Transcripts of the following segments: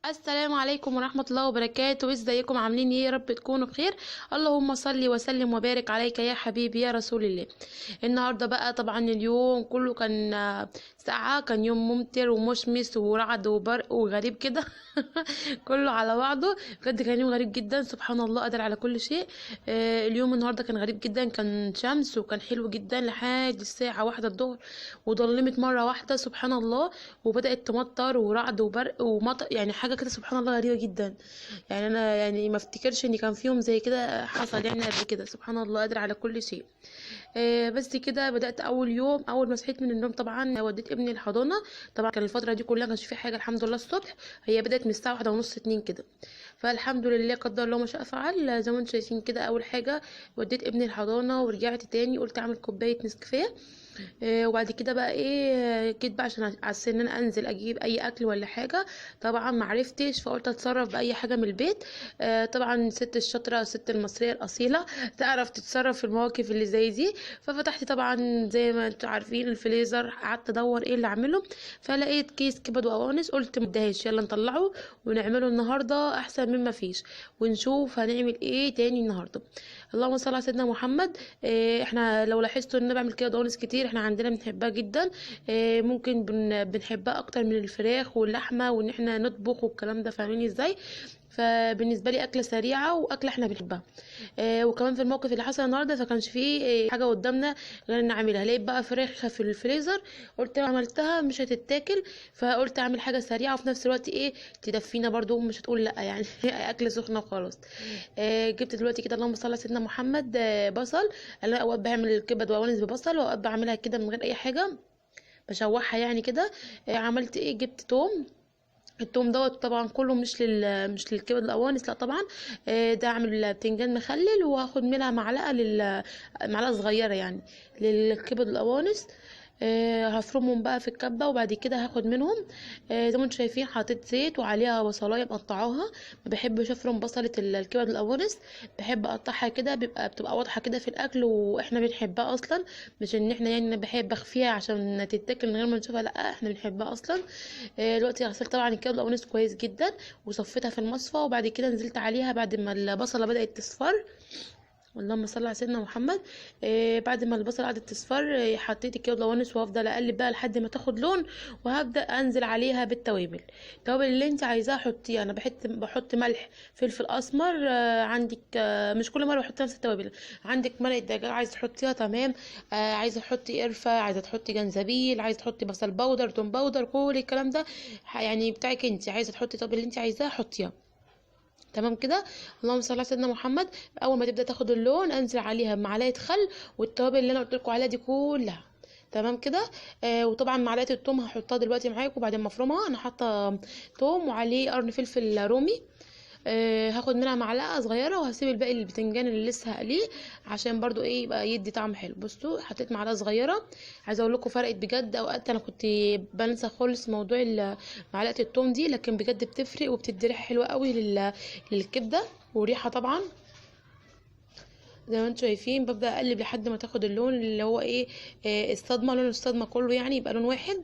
السلام عليكم ورحمة الله وبركاته. ازيكم عاملين ايه؟ يا رب تكونوا بخير. اللهم صل وسلم وبارك عليك يا حبيبي يا رسول الله. النهارده بقى طبعا اليوم كله كان ساقعة، كان يوم ممطر ومشمس ورعد وبرق وغريب كده. كله على بعضه بجد، كان يوم غريب جدا. سبحان الله قادر على كل شيء. اليوم النهارده كان غريب جدا، كان شمس وكان حلو جدا لحد الساعة 1 الظهر، وضلمت مرة واحدة سبحان الله، وبدأت تمطر ورعد وبرق ومطر، يعني حاجة كده سبحان الله غريبة جدا. يعني انا يعني ما افتكرش ان كان في يوم زي كده حصل يعني قبل كده. سبحان الله قادر على كل شيء. بس كده بدأت أول يوم. أول ما صحيت من النوم طبعا وديت ابني الحضانة. طبعا كان الفترة دي كلها مكانش في حاجة الحمد لله. الصبح هي بدأت من الساعة 1:30 2 كده، فالحمد لله قدر الله ما شاء فعل. زي ما انتم شايفين كده، أول حاجة وديت ابني الحضانة ورجعت تاني قلت أعمل كوباية نسكافيه. وبعد كده بقى ايه، جيت بقى عشان على ان انا انزل اجيب اي اكل ولا حاجه. طبعا ما عرفتش، فقلت اتصرف باي حاجه من البيت. طبعا ست الشاطره، الست المصريه الاصيله تعرف تتصرف في المواقف اللي زي دي. ففتحت طبعا زي ما انتوا عارفين الفريزر، قعدت ادور ايه اللي اعمله، فلقيت كيس كبد وقوانص. قلت مدهش، يلا نطلعه ونعمله النهارده احسن مما فيش، ونشوف هنعمل ايه تاني النهارده. اللهم صل على سيدنا محمد. احنا لو لاحظتوا ان انا بعمل كده قوانص كتير، احنا عندنا بنحبها جدا. ممكن بنحبها اكتر من الفراخ واللحمه، وان احنا نطبخ والكلام ده، فاهمين ازاي؟ فبالنسبه لي اكله سريعه واكله احنا بنحبها. وكمان في الموقف اللي حصل النهارده فكانش فيه حاجه قدامنا غير ان اعملها. لقيت بقى فراخ في الفريزر، قلت لو عملتها مش هتتاكل، فقلت اعمل حاجه سريعه وفي نفس الوقت ايه تدفينا برضو، مش هتقول لا يعني. اكل سخنه وخلاص. جبت دلوقتي كده اللهم صل على سيدنا محمد بصل. انا اوقات بعمل الكبد وقوانص ببصل، واوقات بعملها كده من غير اي حاجه، بشوحها يعني كده. عملت ايه، جبت توم. التوم دوت طبعا كله مش للكبد القوانص، لا طبعا. ده اعمل بتنجان مخلل، وهاخد منها معلقه معلقه صغيره يعني للكبد القوانص. هفرمهم بقى في الكبه، وبعد كده هاخد منهم. زي ما انتم شايفين حطيت زيت وعليها بصلايه مقطعاها. ما بحبش افرم بصله الكبد القوانص، بحب اقطعها كده، بتبقى واضحه كده في الاكل، واحنا بنحبها اصلا. مش ان احنا يعني، أنا بحب اخفيها عشان تتاكل من غير ما نشوفها، لا احنا بنحبها اصلا. دلوقتي غسلت طبعا الكبد والقوانص كويس جدا، وصفيتها في المصفى، وبعد كده نزلت عليها بعد ما البصله بدات تصفر. اللهم صل على سيدنا محمد. بعد ما البصل قعدت تصفر، حطيت الكبد والقوانص، وافضل اقلب بقى لحد ما تاخد لون، وهبدا انزل عليها بالتوابل. التوابل اللي انت عايزاها حطيها. انا بحط ملح، فلفل اسمر. عندك مش كل مره بحط نفس التوابل. عندك مرقه دجاج عايزه تحطيها تمام. عايزه تحطي قرفه، عايزه تحطي جنزبيل، عايزه تحطي بصل بودر، توم بودر، كل الكلام ده يعني بتاعك انت. عايزه تحطي التوابل اللي انت عايزاها حطيها. تمام كده. اللهم صل على سيدنا محمد. اول ما تبدا تاخد اللون انزل عليها بمعلقه خل والتوابل اللي انا قلت لكم عليها دي كلها. تمام كده. وطبعا معلقه الثوم هحطها دلوقتي معاكم بعد ما افرمها. انا حاطه ثوم وعليه قرن فلفل رومي. هاخد منها معلقه صغيره، وهسيب الباقي البتنجان اللي لسه هقليه عشان برضو ايه يبقى يدي طعم حلو. بصوا حطيت معلقه صغيره. عايزه اقول لكم فرقت بجد. اوقات انا كنت بنسى خالص موضوع معلقه الثوم دي، لكن بجد بتفرق وبتدي ريحه حلوه قوي للكبده وريحه طبعا. زي ما انتم شايفين ببدا اقلب لحد ما تاخد اللون اللي هو ايه، الصدمه، لون الصدمه كله يعني يبقى لون واحد.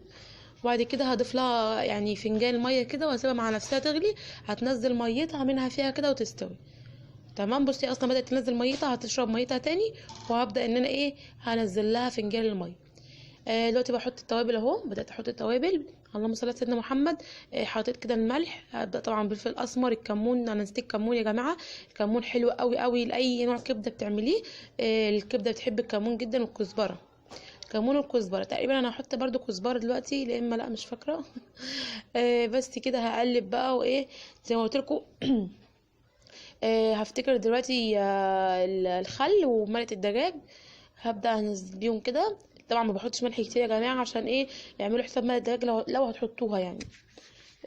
وبعد كده هضيف لها يعني فنجان ميه كده، وهسيبها مع نفسها تغلي. هتنزل ميتها منها فيها كده وتستوي. تمام. بصي اصلا بدات تنزل ميتها، هتشرب ميتها تاني، وهبدا ان انا ايه هنزل لها فنجان الميه. دلوقتي بحط التوابل اهو. بدات احط التوابل. اللهم صل على سيدنا محمد. حطيت كده الملح. هبدا طبعا بالفلفل الاسمر، الكمون. انا نسيت الكمون يا جماعه. الكمون حلو قوي قوي لاي نوع كبده بتعمليه. الكبده بتحب الكمون جدا، والكزبره. كمون والكزبره تقريبا انا هحط برده كزبره دلوقتي، لا اما لا مش فاكره. بس كده هقلب بقى وايه زي ما قلت لكم. هفتكر دلوقتي الخل ومرقه الدجاج. هبدا انزل بيهم كده. طبعا ما بحطش ملح كتير يا جماعه، عشان ايه يعملوا حساب مرقه الدجاج لو هتحطوها يعني.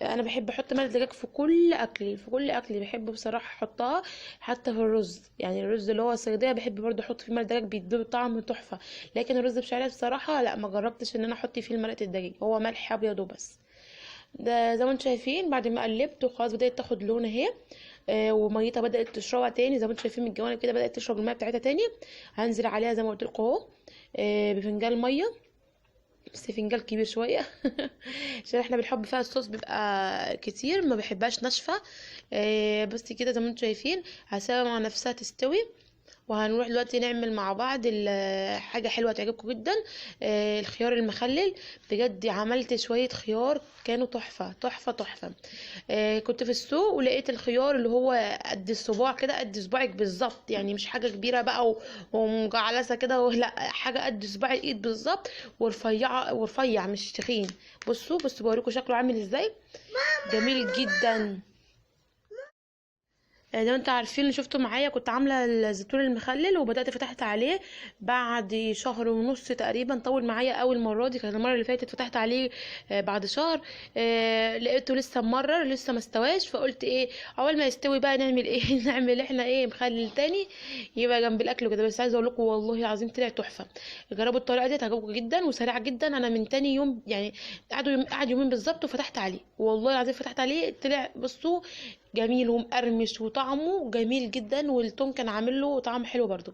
انا بحب احط مرقه الدجاج في كل اكل، في كل اكل بحب بصراحه احطها. حتى في الرز، يعني الرز اللي هو الصياديه بحب برضه احط فيه مرقه الدجاج، بيديه طعم تحفه. لكن الرز بشعريه بصراحه لا، ما جربتش ان انا احط فيه مرقه الدجاج، هو ملح ابيض وبس. ده زي ما انتم شايفين بعد ما قلبت وخلاص بدات تاخد لون اهي. وميتها بدات تشربها تاني، زي ما انتم شايفين من الجوانب كده بدات تشرب الميه بتاعتها تاني. هنزل عليها زي ما قلت لكم اهو بفنجان ميه. بس فنجان كبير شويه عشان احنا بنحب فيها الصوص بيبقى كتير، ما بحبهاش ناشفه. بس كده زي ما انتم شايفين هسيبها مع نفسها تستوي، وهنروح دلوقتي نعمل مع بعض حاجة حلوة تعجبكم جدا. الخيار المخلل. بجد عملت شوية خيار كانوا تحفة تحفة تحفة. كنت في السوق ولقيت الخيار اللي هو قد الصباع كده، قد صباعك بالظبط، يعني مش حاجة كبيرة بقى ومجعلسة كده لا، حاجة قد صباع الايد بالظبط، ورفيعة ورفيع مش تخين. بصوا بوريكم شكله عامل ازاي، جميل جدا. زي ما انتوا عارفين شفتوا معايا كنت عامله الزيتون المخلل وبدات فتحت عليه بعد شهر ونص تقريبا، طول معايا اول مره دي كانت المره اللي فاتت فتحت عليه بعد شهر. لقيته لسه ممرر لسه ما استواش، فقلت ايه اول ما يستوي بقى نعمل ايه نعمل احنا ايه مخلل تاني يبقى جنب الاكل وكده. بس عايزه اقول لكم والله العظيم طلع تحفه، جربوا الطريقه دي هتعجبكم جدا وسريعه جدا. انا من تاني يوم يعني قعد يومين بالظبط وفتحت عليه، والله العظيم فتحت عليه طلع بصوا جميل ومقرمش وطعمه جميل جدا، والثوم كان عامل له طعم حلو برضو.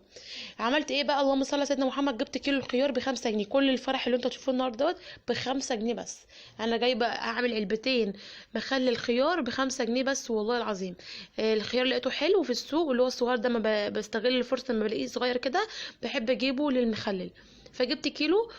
عملت ايه بقى، اللهم صل على سيدنا محمد، جبت كيلو الخيار ب5 جنيه. كل الفرح اللي انتوا هتشوفوه النهارده دوت ب5 جنيه بس. انا جايبه اعمل علبتين مخلي الخيار ب5 جنيه بس والله العظيم. الخيار لقيته حلو في السوق اللي هو الصغير ده، ما بستغل الفرصه لما بلاقيه صغير كده بحب اجيبه للمخلل. فجبت كيلو.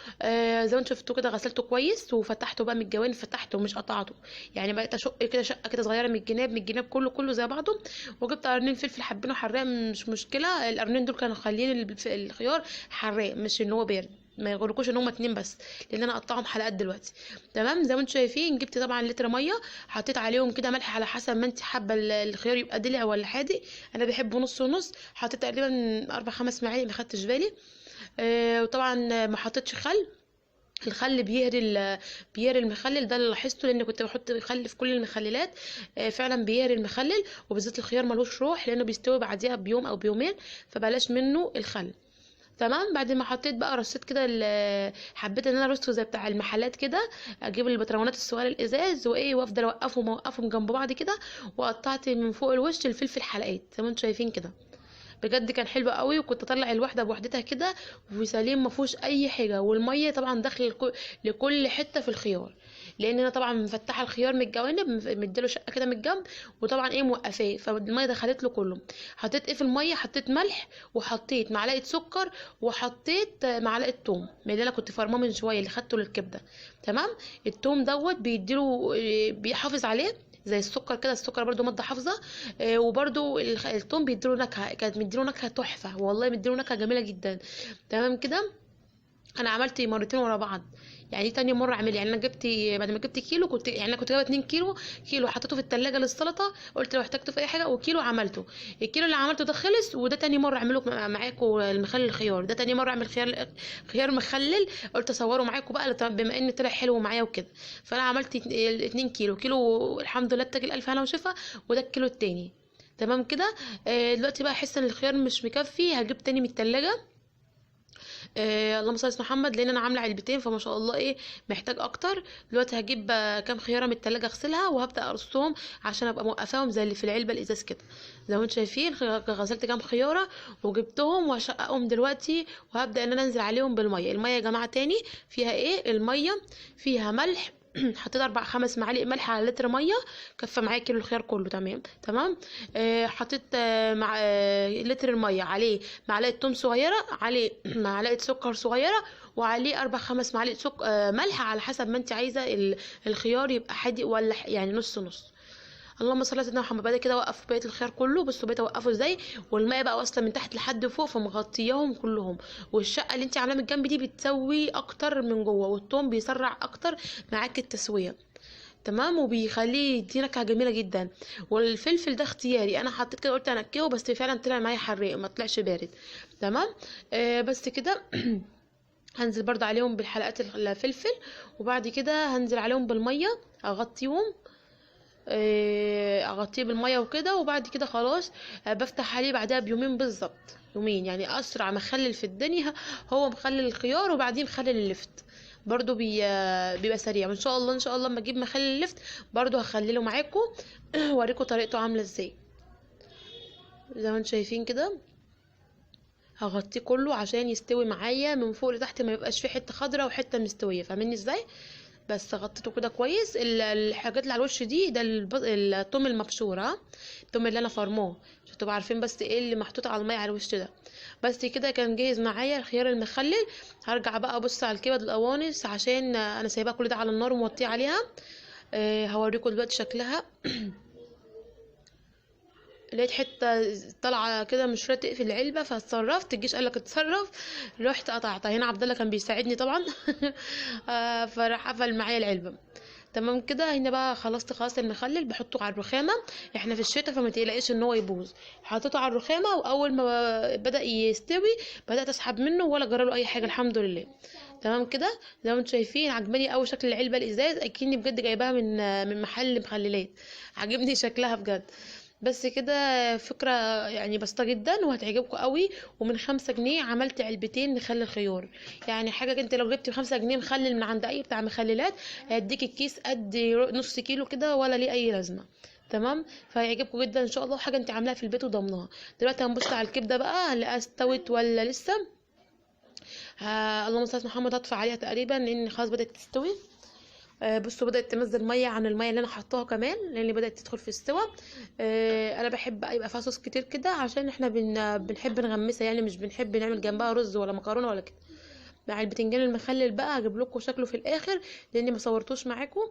زي ما انتوا شفتوا كده غسلته كويس وفتحته بقى من الجوانب، فتحته مش قطعته، يعني بقيت اشق كده شقه كده صغيره من الجناب كله زي بعضه. وجبت قرنين فلفل حابينه حراق مش مشكله، القرنين دول كانوا خاليين الخيار حراق مش ان هو بارد، ما يغركوش ان هما اتنين بس، لان انا اقطعهم حلقات دلوقتي. تمام زي ما انتم شايفين جبت طبعا لتر ميه، حطيت عليهم كده ملح على حسب ما انت حابه الخيار يبقى دلع ولا حادق. انا بحبه نص ونص، حطيت تقريبا 4 5 معالق ما خدتش بالي. وطبعا ما حطيتش خل. الخل بيهري المخلل، ده اللي لاحظته لان كنت بحط خل في كل المخللات. فعلا بيهري المخلل، وبالذات الخيار ملوش روح لانه بيستوي بعديها بيوم او بيومين، فبلاش منه الخل. تمام بعد ما حطيت بقى رصيت كده حبيت ان انا ارصه زي بتاع المحلات كده، اجيب البطرونات الصغيره الازاز وايه وافضل اوقفهم جنب بعض كده، وقطعت من فوق الوش الفلفل حلقات زي ما انتم شايفين كده. بجد كان حلو قوي، وكنت اطلع الواحده بوحدتها كده وسليم ما فيهوش اي حاجه، والميه طبعا داخله لكل حته في الخيار، لان انا طبعا مفتحه الخيار من الجوانب مديله شقه كده من الجنب، وطبعا ايه موقفاه فالميه دخلت له كله. حطيت ايه في الميه، حطيت ملح وحطيت معلقه سكر وحطيت معلقه توم من اللي انا كنت فرماه من شويه اللي خدته للكبده. تمام التوم دوت بيديله بيحافظ عليه زي السكر كده، السكر برضو ماده حافظه. وبرضو الثوم بيديله نكهه، كانت مديله نكهه تحفه والله، مديله نكهه جميله جدا. تمام كده انا عملت مرتين ورا بعض، يعني دي تاني مره اعمل، يعني انا جبت بعد ما جبت كيلو كنت يعني انا كنت جايبه 2 كيلو، كيلو حطيته في التلاجة للسلطه قلت لو احتجته في اي حاجه، وكيلو عملته. الكيلو اللي عملته ده خلص، وده تاني مره اعمله معاكم المخلل الخيار ده، تاني مره اعمل خيار مخلل، قلت اصوره معاكم بقى بما ان طلع حلو معايا وكده. فانا عملت 2 كيلو الحمد لله اتجه الف هنا وشفا، وده الكيلو التاني. تمام كده. دلوقتي بقى احس ان الخيار مش مكفي، هجيب تاني من التلاجة. اللهم صل على محمد، لان انا عامله علبتين فما شاء الله ايه محتاج اكتر. دلوقتي هجيب كام خياره من التلاجة اغسلها وهبدا ارصهم عشان ابقى موقفاهم زي اللي في العلبه الازاز كده. زي ما انتم شايفين غسلت كام خياره وجبتهم وهشققهم دلوقتي، وهبدا ان انا انزل عليهم بالميه. الميه يا جماعه تاني فيها ايه، الميه فيها ملح حطيت 4 5 معالق ملح على لتر ميه، كفى معايا كيلو الخيار كله. تمام. حطيت مع لتر الميه عليه معلقه توم صغيره، عليه معلقه سكر صغيره، وعليه 4 5 معالق ملح على حسب ما انت عايزه الخيار يبقى حادق ولا يعني نص نص. اللهم صل على سيدنا محمد. بعد كده اوقف بقيه الخيار كله، بصوا بقيت اوقفه ازاي، والماء بقى واصله من تحت لحد فوق فمغطياهم كلهم، والشقه اللي انت عاملاها من الجنب دي بتسوي اكتر من جوه، والثوم بيسرع اكتر معاك التسويه. تمام وبيخليه يدي نكهه جميله جدا. والفلفل ده اختياري، انا حطيت كده قلت انكيه بس فعلا طلع معايا حراق ما طلعش بارد. تمام. بس كده هنزل برضه عليهم بالحلقات الفلفل، وبعد كده هنزل عليهم بالميه اغطيهم. اغطيه بالميه وكده، وبعد كده خلاص بفتح عليه بعدها بيومين بالظبط، يومين يعني اسرع مخلل في الدنيا هو مخلل الخيار، وبعدين مخلل اللفت برضو بيبقى سريع. وان شاء الله ان شاء الله اما اجيب مخلل اللفت برضو هخلله معاكم واوريكم طريقته عامله ازاي. زي ما انتم شايفين كده هغطيه كله عشان يستوي معايا من فوق لتحت، ما يبقاش فيه حته خضراء وحته مستويه، فاهميني ازاي؟ بس غطيته كده كويس. الحاجات اللي على الوش دي ده الثوم المبشور، ها، الثوم اللي انا فرماه، عشان تبقوا عارفين بس ايه اللي محطوط على الميه على الوش ده. بس كده كان جاهز معايا الخيار المخلل. هرجع بقى ابص على الكبد والقوانص عشان انا سايباها كل ده على النار وموطيه عليها. هوريكم دلوقتي شكلها. لقيت حته طالعه كده مش راضيه تقفل العلبه، فاتصرفت، الجيش قال لك اتصرف، رحت قطعتها. هنا عبد الله كان بيساعدني طبعا. فراح قفل معايا العلبه. تمام كده. هنا بقى خلاص المخلل بحطه على الرخامه، احنا في الشتاء فما تقلقيش ان هو يبوظ. حطيته على الرخامه، واول ما بدا يستوي بدات اسحب منه ولا جراله اي حاجه، الحمد لله. تمام كده. زي ما انتم شايفين عجباني قوي شكل العلبه الازاز، اكني بجد جايباها من محل مخللات. عجبني شكلها بجد. بس كده. فكرة يعني بسيطة جدا وهتعجبكم قوي. ومن 5 جنيه عملت علبتين مخلل خيار. يعني حاجة انت لو جبت ب5 جنيه مخلل من عند اي بتاع مخللات، هيديك الكيس قد نص كيلو كده، ولا ليه اي لازمة. تمام. فهيعجبكم جدا ان شاء الله، حاجة انت عاملاها في البيت وضمنها. دلوقتي هنبص على الكبدة بقى، هنلاقيها استوت ولا لسه. اللهم صل على محمد. هطفي عليها تقريبا لان خلاص بدأت تستوي. بصوا بدأت تنزل ميه عن الميه اللي انا حطاها كمان، لان بدأت تدخل في السوا. انا بحب يبقى فيها صوص كتير كده، عشان احنا بنحب نغمسها، يعني مش بنحب نعمل جنبها رز ولا مكرونه ولا كده. مع البتنجان المخلل بقى هجيب لكم شكله في الاخر، لاني ما صورتوش معاكم.